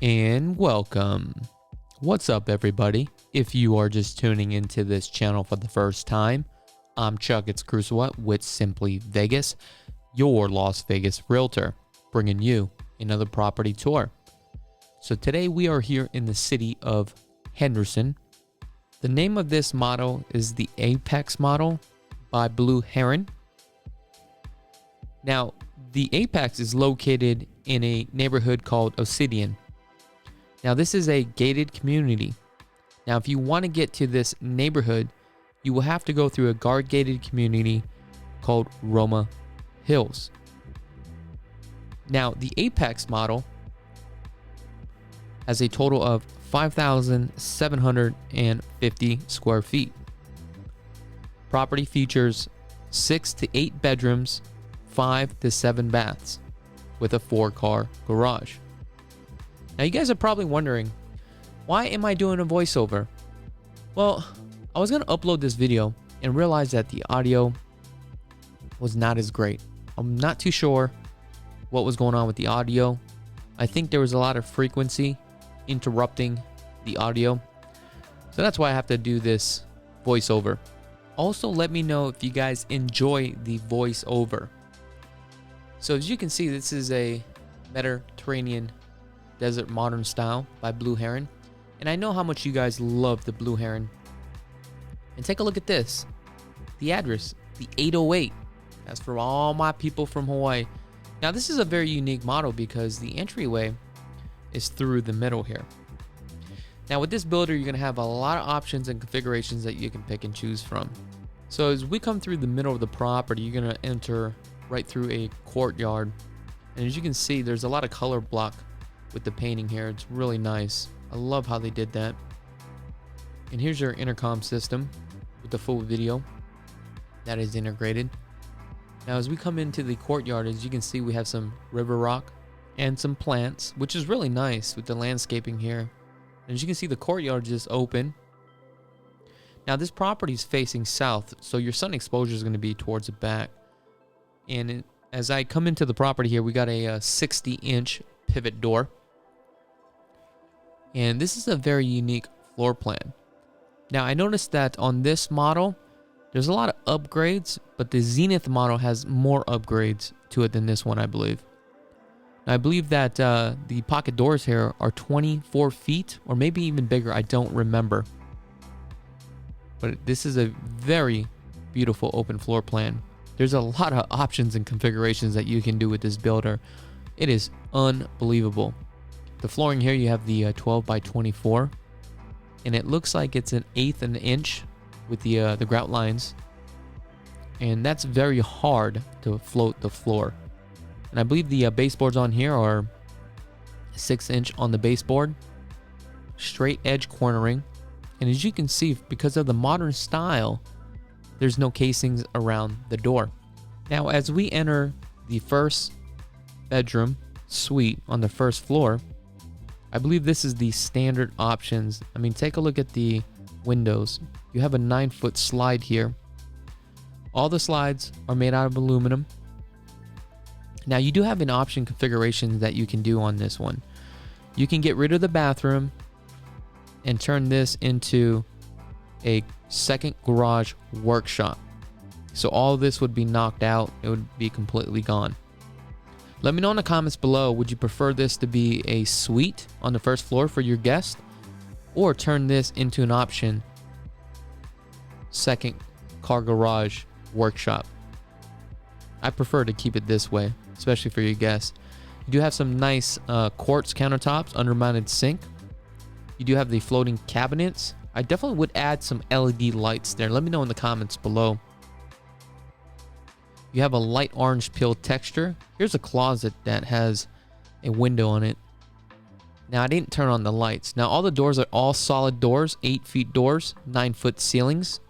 And welcome. What's up, everybody? If you are just tuning into this channel for the first time, I'm Krulsawat with Simply Vegas, your Las Vegas realtor, bringing you another property tour. So today we are here in the city of Henderson. The name of this model is the Apex model by Blue Heron. Now, the Apex is located in a neighborhood called Obsidian. Now, this is a gated community. Now, if you want to get to this neighborhood, you will have to go through a guard-gated community called Roma Hills. Now, the Apex model has a total of 5,750 square feet. Property features 6 to 8 bedrooms, 5 to 7 baths, with a 4-car garage. Now, you guys are probably wondering, why am I doing a voiceover? Well, I was going to upload this video and realized that the audio was not as great. I'm not too sure what was going on with the audio. I think there was a lot of frequency interrupting the audio. So that's why I have to do this voiceover. Also, let me know if you guys enjoy the voiceover. So as you can see, this is a Mediterranean desert modern style by Blue Heron. And I know how much you guys love the Blue Heron. And take a look at this. The address, the 808. That's for all my people from Hawaii. Now, this is a very unique model because the entryway is through the middle here. Now, with this builder, you're going to have a lot of options and configurations that you can pick and choose from. So as we come through the middle of the property, you're going to enter right through a courtyard. And as you can see, there's a lot of color block with the painting here. It's really nice. I love how they did that. And here's your intercom system with the full video that is integrated. Now, as we come into the courtyard, as you can see, we have some river rock and some plants, which is really nice with the landscaping here. And as you can see, the courtyard is just open. Now, this property is facing south, so your sun exposure is going to be towards the back. And as I come into the property here, we got a 60-inch pivot door. And this is a very unique floor plan. Now, I noticed that on this model, there's a lot of upgrades, but the Zenith model has more upgrades to it than this one, I believe. Now, I believe that the pocket doors here are 24 feet or maybe even bigger. I don't remember. But this is a very beautiful open floor plan. There's a lot of options and configurations that you can do with this builder. It is unbelievable. The flooring here, you have the 12 by 24, and it looks like it's an 1/8 of an inch with the grout lines, and that's very hard to float the floor. And I believe the baseboards on here are 6-inch on the baseboard, straight edge cornering, and as you can see, because of the modern style, there's no casings around the door. Now, as we enter the first bedroom suite on the first floor, I believe this is the standard options. I mean, take a look at the windows. You have a 9-foot slide here. All the slides are made out of aluminum. Now, you do have an option configuration that you can do on this one. You can get rid of the bathroom and turn this into a second garage workshop. So all of this would be knocked out. It would be completely gone. Let me know in the comments below, would you prefer this to be a suite on the first floor for your guest, or turn this into an option, second car garage workshop? I prefer to keep it this way, especially for your guests. You do have some nice quartz countertops, undermounted sink. You do have the floating cabinets. I definitely would add some LED lights there. Let me know in the comments below. You have a light orange peel texture. Here's a closet that has a window on it. Now, I didn't turn on the lights. Now, all the doors are all solid doors, 8-foot doors, 9-foot ceilings.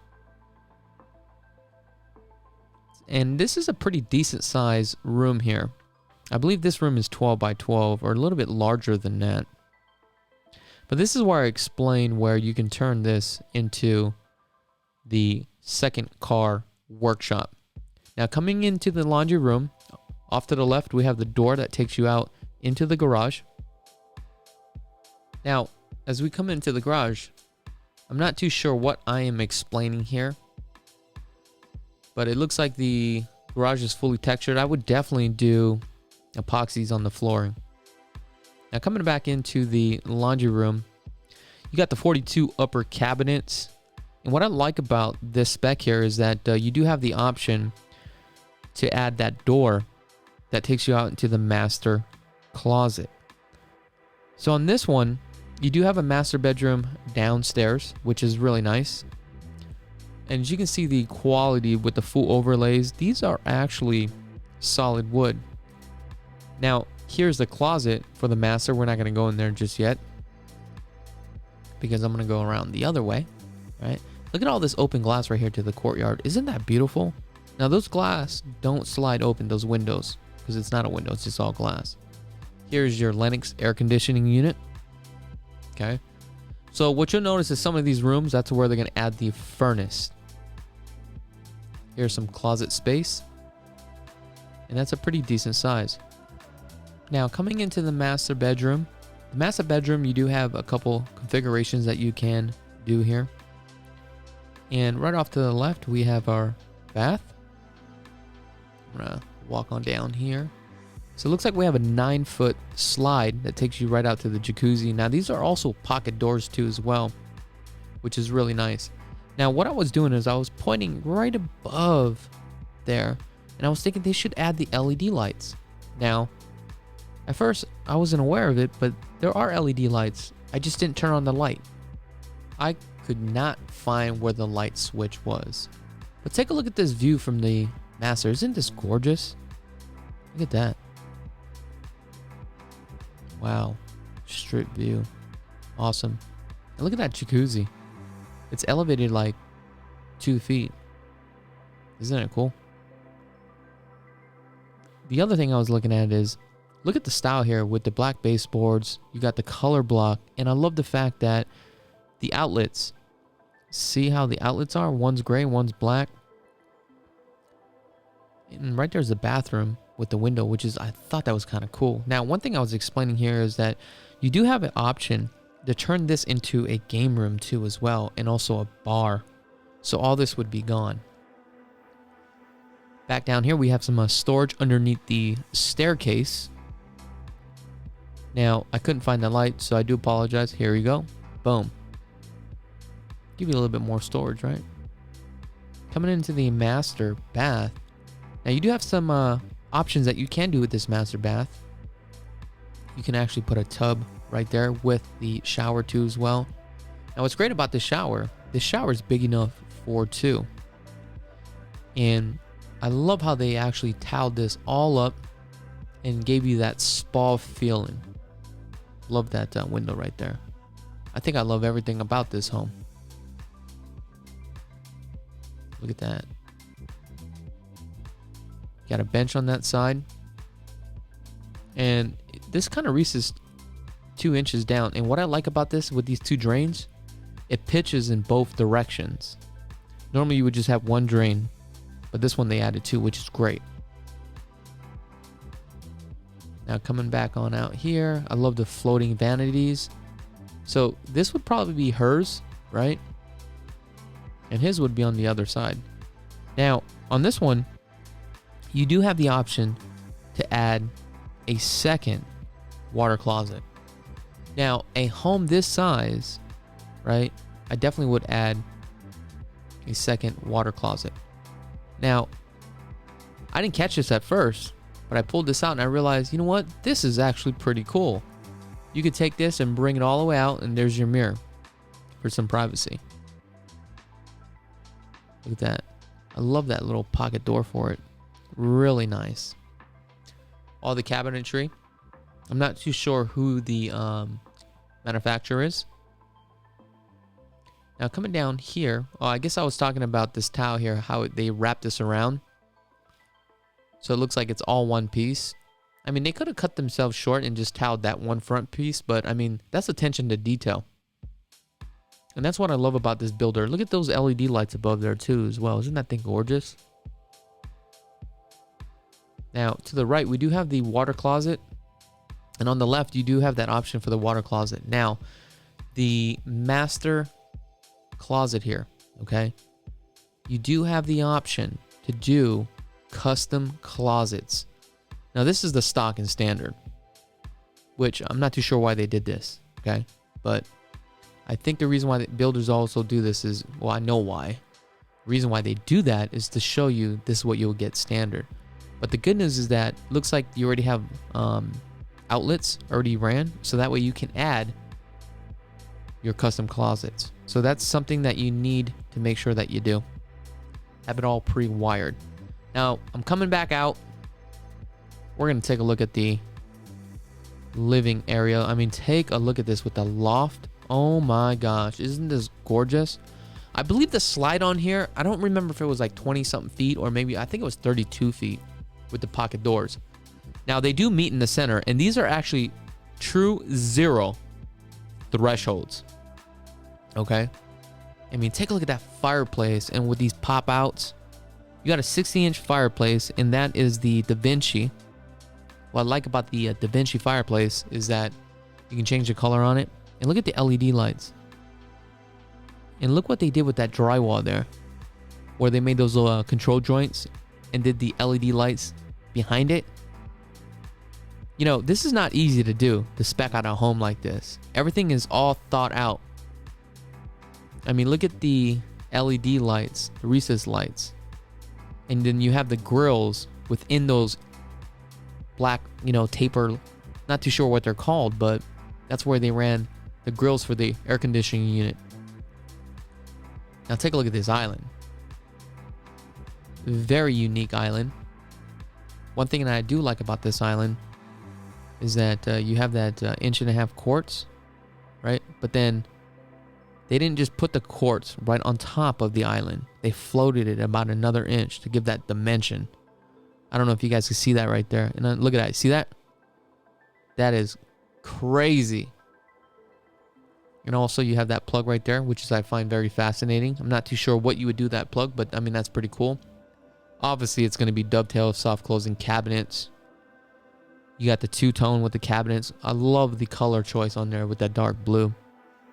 And this is a pretty decent size room here. I believe this room is 12 by 12 or a little bit larger than that. But this is where I explain where you can turn this into the second car workshop. Now, coming into the laundry room, off to the left, we have the door that takes you out into the garage. Now, as we come into the garage, I'm not too sure what I am explaining here, but it looks like the garage is fully textured. I would definitely do epoxies on the flooring. Now, coming back into the laundry room, you got the 42 upper cabinets. And what I like about this spec here is that you do have the option to add that door that takes you out into the master closet. So on this one, you do have a master bedroom downstairs, which is really nice. And as you can see, the quality with the full overlays, these are actually solid wood. Now, here's the closet for the master. We're not going to go in there just yet because I'm going to go around the other way, right? Look at all this open glass right here to the courtyard. Isn't that beautiful? Now, those glass don't slide open, those windows, because it's not a window, it's just all glass. Here's your Lennox air conditioning unit. Okay. So what you'll notice is some of these rooms, that's where they're going to add the furnace. Here's some closet space. And that's a pretty decent size. Now, coming into the master bedroom, you do have a couple configurations that you can do here. And right off to the left, we have our bath. I'm gonna walk on down here. So it looks like we have a 9-foot slide that takes you right out to the jacuzzi. Now, these are also pocket doors too as well, which is really nice. Now, what I was doing is I was pointing right above there, and I was thinking they should add the LED lights. Now, at first, I wasn't aware of it, but there are LED lights. I just didn't turn on the light. I could not find where the light switch was. But take a look at this view from the master. Isn't this gorgeous? Look at that. Wow. Strip view. Awesome. And look at that jacuzzi. It's elevated like 2 feet. Isn't it cool? The other thing I was looking at is, look at the style here with the black baseboards. You got the color block. And I love the fact that the outlets, see how the outlets are? One's gray, one's black. And right there's the bathroom with the window, which is, I thought that was kind of cool. Now, one thing I was explaining here is that you do have an option to turn this into a game room too as well, and also a bar. So all this would be gone. Back down here, we have some storage underneath the staircase. Now, I couldn't find the light, so I do apologize. Here we go. Boom. Give you a little bit more storage, right? Coming into the master bath. Now, you do have some options that you can do with this master bath. You can actually put a tub right there with the shower too as well. Now, what's great about this shower is big enough for two. And I love how they actually tiled this all up and gave you that spa feeling. Love that window right there. I think I love everything about this home. Look at that. Got a bench on that side. And this kind of reaches 2 inches down. And what I like about this with these two drains, it pitches in both directions. Normally you would just have one drain, but this one they added two, which is great. Now coming back on out here, I love the floating vanities. So this would probably be hers, right? And his would be on the other side. Now on this one, you do have the option to add a second water closet. Now, a home this size, right, I definitely would add a second water closet. Now, I didn't catch this at first, but I pulled this out and I realized, you know what? This is actually pretty cool. You could take this and bring it all the way out, and there's your mirror for some privacy. Look at that. I love that little pocket door for it. Really nice. All the cabinetry. I'm not too sure who the manufacturer is. Now coming down here, I guess I was talking about this tile here, how they wrap this around. So it looks like it's all one piece. I mean, they could have cut themselves short and just tiled that one front piece, but I mean, that's attention to detail. And that's what I love about this builder. Look at those LED lights above there too as well. Isn't that thing gorgeous? Now, to the right, we do have the water closet. And on the left, you do have that option for the water closet. Now, the master closet here, okay? You do have the option to do custom closets. Now, this is the stock and standard, which I'm not too sure why they did this, okay? But I think the reason why the builders also do this is, well, I know why. The reason why they do that is to show you this is what you'll get standard. But the good news is that it looks like you already have outlets already ran, so that way you can add your custom closets. So that's something that you need to make sure that you do. Have it all pre-wired. Now, I'm coming back out. We're going to take a look at the living area. I mean, take a look at this with the loft. Oh my gosh, isn't this gorgeous? I believe the slide on here, I don't remember if it was like 20 something feet or maybe I think it was 32 feet with the pocket doors. Now they do meet in the center, and these are actually true zero thresholds. Okay, I mean, take a look at that fireplace, and with these pop outs, you got a 60-inch fireplace, and that is the Da Vinci. What I like about the Da Vinci fireplace is that you can change the color on it. And look at the LED lights. And look what they did with that drywall there, where they made those control joints and did the LED lights behind it. You know, this is not easy to do, to spec out a home like this. Everything is all thought out. I mean, look at the LED lights, the recessed lights. And then you have the grills within those black, you know, taper, not too sure what they're called, but that's where they ran the grills for the air conditioning unit. Now take a look at this island. Very unique island. One thing that I do like about this island is that you have that 1.5-inch quartz, right? But then they didn't just put the quartz right on top of the island. They floated it about another inch to give that dimension. I don't know if you guys can see that right there. And then look at that. See that? That is crazy. And also you have that plug right there, which is I find very fascinating. I'm not too sure what you would do that plug, but I mean, that's pretty cool. Obviously, it's going to be dovetail soft closing cabinets. You got the two-tone with the cabinets. I love the color choice on there with that dark blue.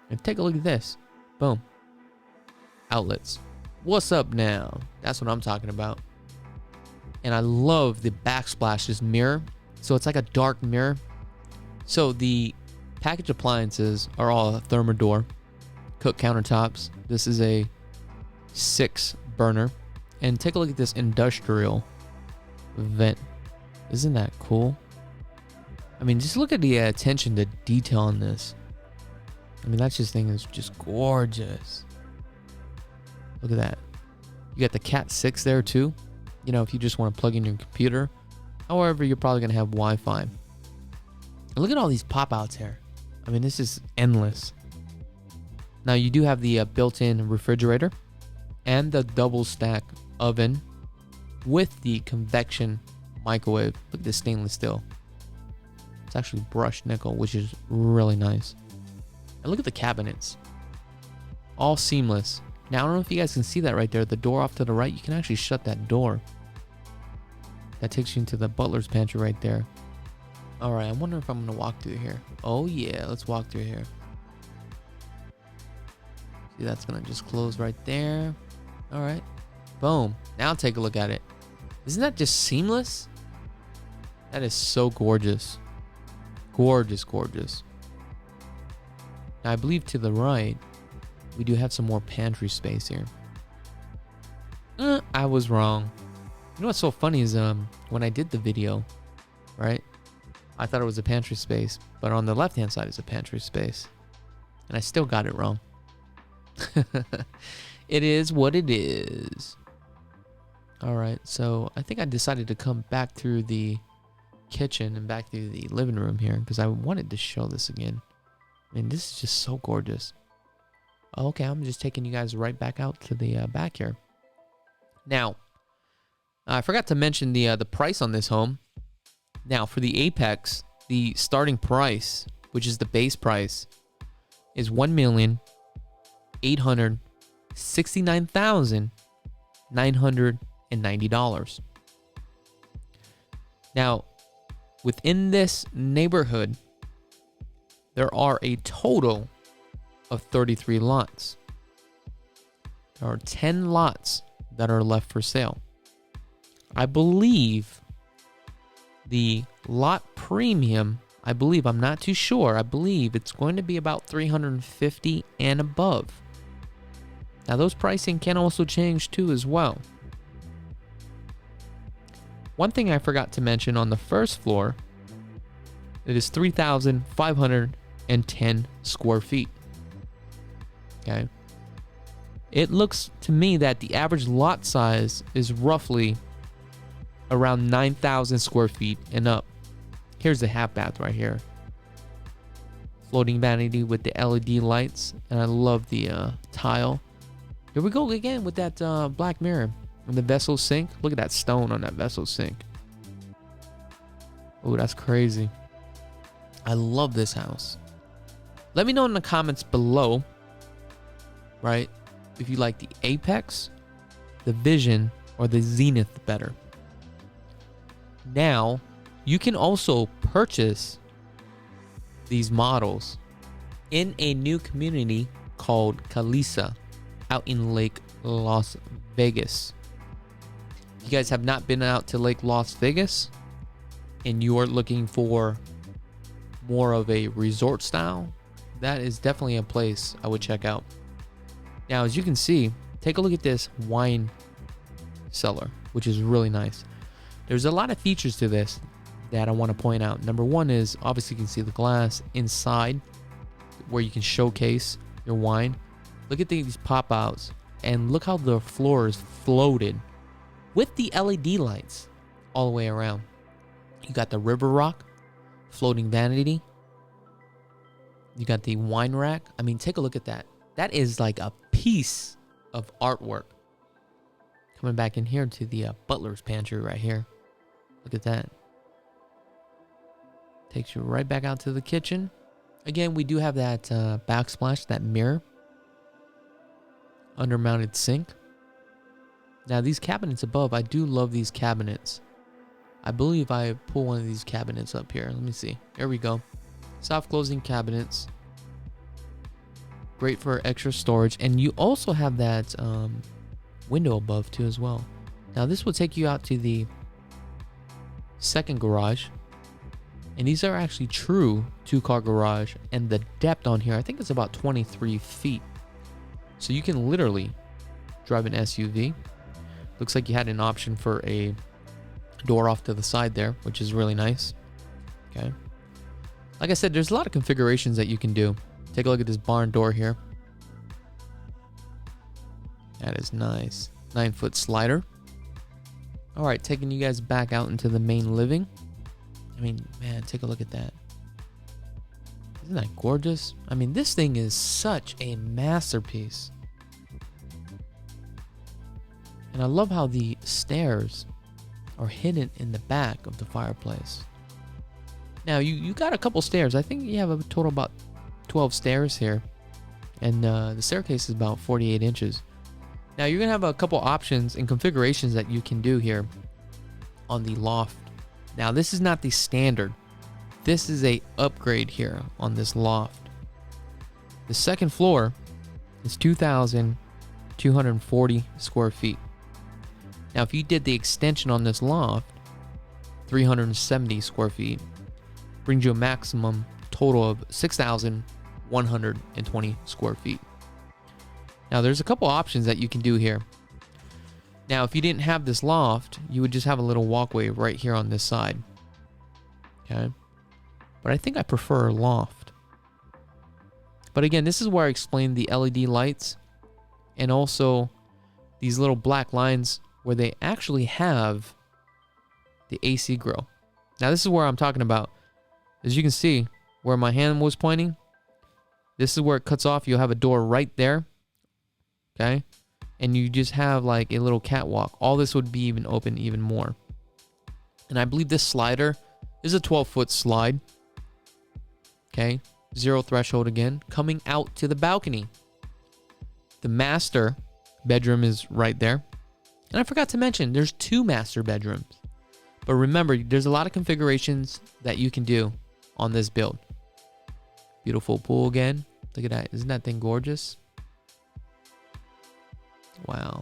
And take a look at this. Boom. Outlets. What's up now? That's what I'm talking about. And I love the backsplash, this mirror. So it's like a dark mirror. So the package appliances are all a Thermador. Cook countertops. This is a 6 burner. And take a look at this industrial vent. Isn't that cool? I mean, just look at the attention to detail on this. I mean, that thing is just gorgeous. Look at that. You got the Cat 6 there too. You know, if you just want to plug in your computer. However, you're probably going to have Wi-Fi. And look at all these pop-outs here. I mean, this is endless. Now, you do have the built-in refrigerator and the double stack oven with the convection microwave. Look at this stainless steel. It's actually brushed nickel, which is really nice. And look at the cabinets. All seamless. Now, I don't know if you guys can see that right there. The door off to the right, you can actually shut that door. That takes you into the butler's pantry right there. All right, I wonder if I'm going to walk through here. Oh, yeah, let's walk through here. See, that's going to just close right there. All right. Boom. Now take a look at it. Isn't that just seamless? That is so gorgeous. Gorgeous, gorgeous. Now, I believe to the right, we do have some more pantry space here. I was wrong. You know what's so funny is when I did the video, right? I thought it was a pantry space, but on the left-hand side is a pantry space. And I still got it wrong. It is what it is. All right, so I think I decided to come back through the kitchen and back through the living room here because I wanted to show this again. I mean, this is just so gorgeous. Okay, I'm just taking you guys right back out to the back here. Now, I forgot to mention the price on this home. Now, for the Apex, the starting price, which is the base price, is $1,869,990. Now, within this neighborhood, there are a total of 33 lots. There are 10 lots that are left for sale. I believe the lot premium, I'm not too sure, I believe it's going to be about 350 and above. Now those pricing can also change too as well. One thing I forgot to mention on the first floor, it is 3,510 square feet. Okay. It looks to me that the average lot size is roughly around 9,000 square feet and up. Here's the half bath right here. Floating vanity with the LED lights, and I love the tile. Here we go again with that black mirror and the vessel sink. Look at that stone on that vessel sink. Oh, that's crazy. I love this house. Let me know in the comments below, right, if you like the Apex, the Vision, or the Zenith better. Now, you can also purchase these models in a new community called Kalisa out in Lake Las Vegas. If you guys have not been out to Lake Las Vegas and you are looking for more of a resort style, that is definitely a place I would check out. Now, as you can see, take a look at this wine cellar, which is really nice. There's a lot of features to this that I want to point out. Number one is, obviously you can see the glass inside where you can showcase your wine. Look at these pop outs, and look how the floor is floated with the LED lights all the way around. You got the river rock, floating vanity. You got the wine rack. I mean, take a look at that. That is like a piece of artwork. Coming back in here to the butler's pantry right here. Look at that. Takes you right back out to the kitchen. Again, we do have that backsplash, that mirror. Under-mounted sink. Now, these cabinets above, I do love these cabinets. I believe I pull one of these cabinets up here. Let me see. There we go. Soft closing cabinets. Great for extra storage. And you also have that window above too as well. Now, this will take you out to the second garage. And these are actually true 2-car garage. And the depth on here, I think it's about 23 feet. So you can literally drive an SUV. Looks like you had an option for a door off to the side there, which is really nice. Okay. Like I said, there's a lot of configurations that you can do. Take a look at this barn door here. That is nice. 9-foot slider. All right, taking you guys back out into the main living. I mean, man, take a look at that. Isn't that gorgeous? I mean, this thing is such a masterpiece. And I love how the stairs are hidden in the back of the fireplace. Now, you got a couple stairs. I think you have a total about 12 stairs here. And the staircase is about 48 inches. Now, you're going to have a couple options and configurations that you can do here on the loft. Now, this is not the standard. This is a upgrade here on this loft. The second floor is 2,240 square feet. Now, if you did the extension on this loft, 370 square feet, brings you a maximum total of 6,120 square feet. Now, there's a couple options that you can do here. Now, if you didn't have this loft, you would just have a little walkway right here on this side. Okay. But I think I prefer a loft. But again, this is where I explained the LED lights and also these little black lines where they actually have the AC grill. Now, this is where I'm talking about. As you can see, where my hand was pointing, this is where it cuts off. You'll have a door right there. Okay. And you just have like a little catwalk. All this would be even open even more. And I believe this slider is a 12-foot slide. Okay. Zero threshold again. Coming out to the balcony. The master bedroom is right there. And I forgot to mention, there's 2 master bedrooms. But remember, there's a lot of configurations that you can do on this build. Beautiful pool again. Look at that. Isn't that thing gorgeous? Wow.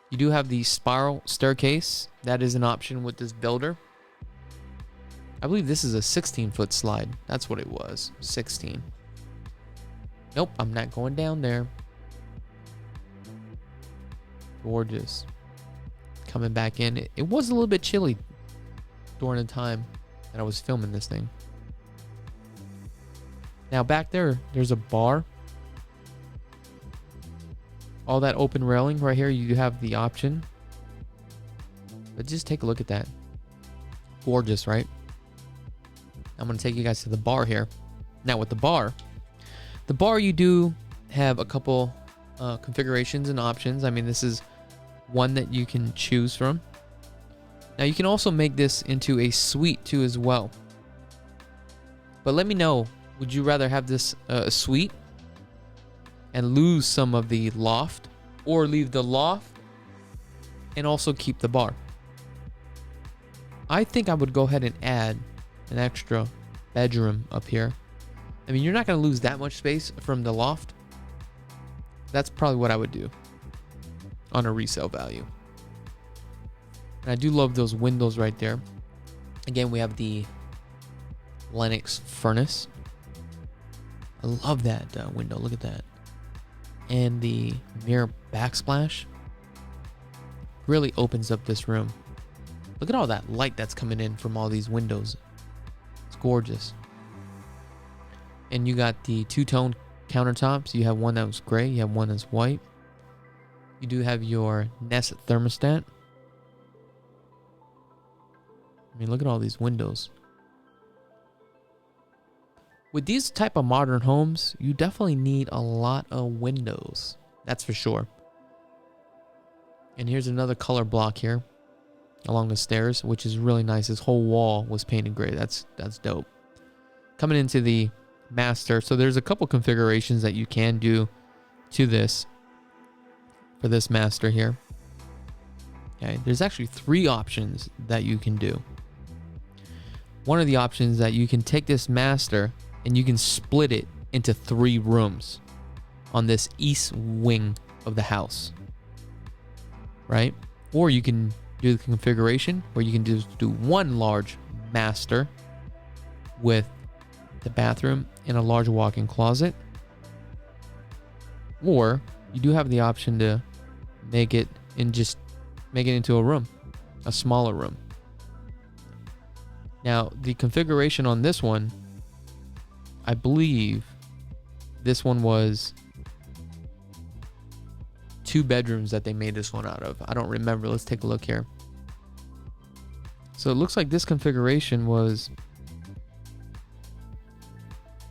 You do have the spiral staircase. That is an option with this builder. I believe this is a 16-foot slide. That's what it was. 16. Nope, I'm not going down there. Gorgeous. Coming back in. It was a little bit chilly during the time that I was filming this thing. Now back there, there's a bar. All that open railing right here, you have the option. But just take a look at that. Gorgeous, right? I'm going to take you guys to the bar here. Now with the bar you do have a couple configurations and options. I mean, this is one that you can choose from. Now you can also make this into a suite too as well. But let me know, would you rather have this a suite and lose some of the loft, or leave the loft and also keep the bar? I think I would go ahead and add an extra bedroom up here. I mean, you're not going to lose that much space from the loft. That's probably what I would do on a resale value. And I do love those windows right there. Again, we have the Lennox furnace. I love that window. Look at that. And the mirror backsplash really opens up this room. Look at all that light that's coming in from all these windows. It's gorgeous. And you got the two-tone countertops. You have one that was gray. You have one that's white. You do have your Nest thermostat. I mean, look at all these windows. With these type of modern homes, you definitely need a lot of windows. That's for sure. And here's another color block here along the stairs, which is really nice. This whole wall was painted gray. That's dope. Coming into the master. So there's a couple configurations that you can do to this for this master here. Okay, there's actually 3 options that you can do. One of the options that you can take this master and you can split it into 3 rooms on this east wing of the house, right? Or you can do the configuration where you can just do one large master with the bathroom and a large walk-in closet. Or you do have the option to make it into a room, a smaller room. Now, the configuration on this one, I believe this one was 2 bedrooms that they made this one out of. I don't remember. Let's take a look here. So it looks like this configuration was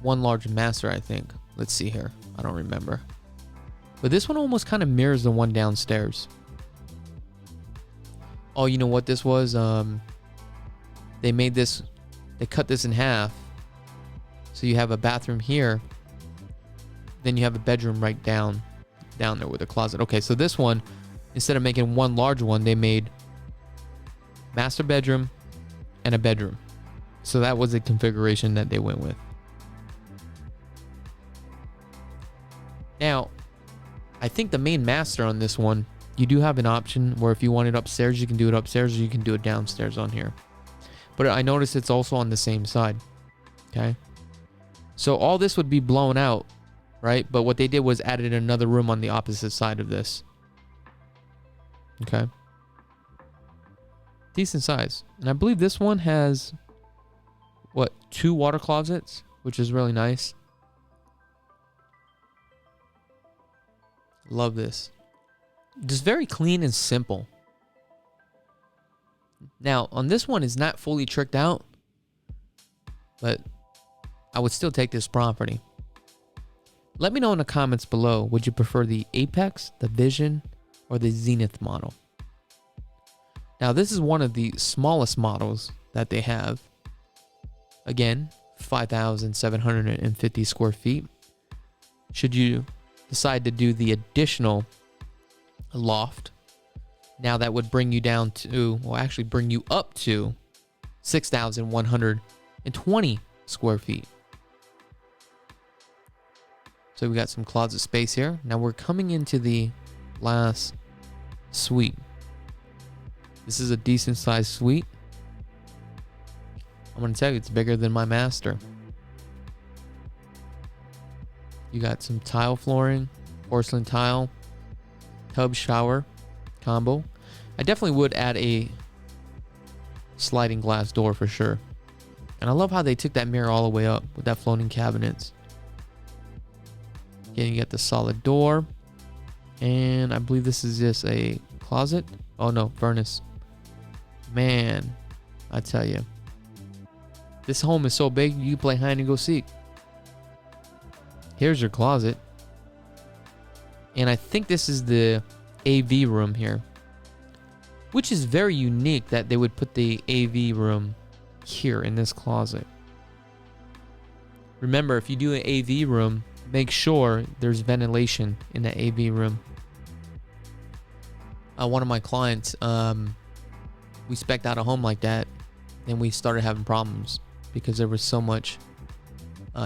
one large master, I think. Let's see here. I don't remember. But this one almost kind of mirrors the one downstairs. Oh, you know what this was? They cut this in half. So you have a bathroom here. Then you have a bedroom right down there with a closet. Okay, so this one, instead of making one large one, they made master bedroom and a bedroom. So that was the configuration that they went with. Now, I think the main master on this one, you do have an option where if you want it upstairs, you can do it upstairs, or you can do it downstairs on here. But I noticed it's also on the same side. Okay. So all this would be blown out, right? But what they did was added another room on the opposite side of this. Okay. Decent size. And I believe this one has, 2 water closets, which is really nice. Love this. Just very clean and simple. Now, on this one, it's not fully tricked out, but I would still take this property. Let me know in the comments below, would you prefer the Apex, the Vision, or the Zenith model? Now, this is one of the smallest models that they have. Again, 5,750 square feet. Should you decide to do the additional loft, Now that would bring you down to, well, actually bring you up to 6,120 square feet. So we got some closet space here. Now we're coming into the last suite. This is a decent sized suite. I'm going to tell you, it's bigger than my master. You got some tile flooring, porcelain tile, tub shower combo. I definitely would add a sliding glass door for sure. And I love how they took that mirror all the way up with that floating cabinets. Again, you get the solid door. And I believe this is just a closet. Oh no, furnace. Man, I tell you. This home is so big, you can play hide and go seek. Here's your closet. And I think this is the AV room here. Which is very unique that they would put the AV room here in this closet. Remember, if you do an AV room, make sure there's ventilation in the AV room. One of my clients, we spec'd out a home like that, and we started having problems because there was so much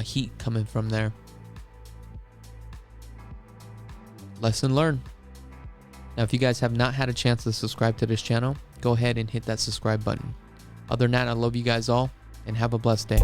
heat coming from there. Lesson learned. Now, if you guys have not had a chance to subscribe to this channel, go ahead and hit that subscribe button. Other than that, I love you guys all, and have a blessed day.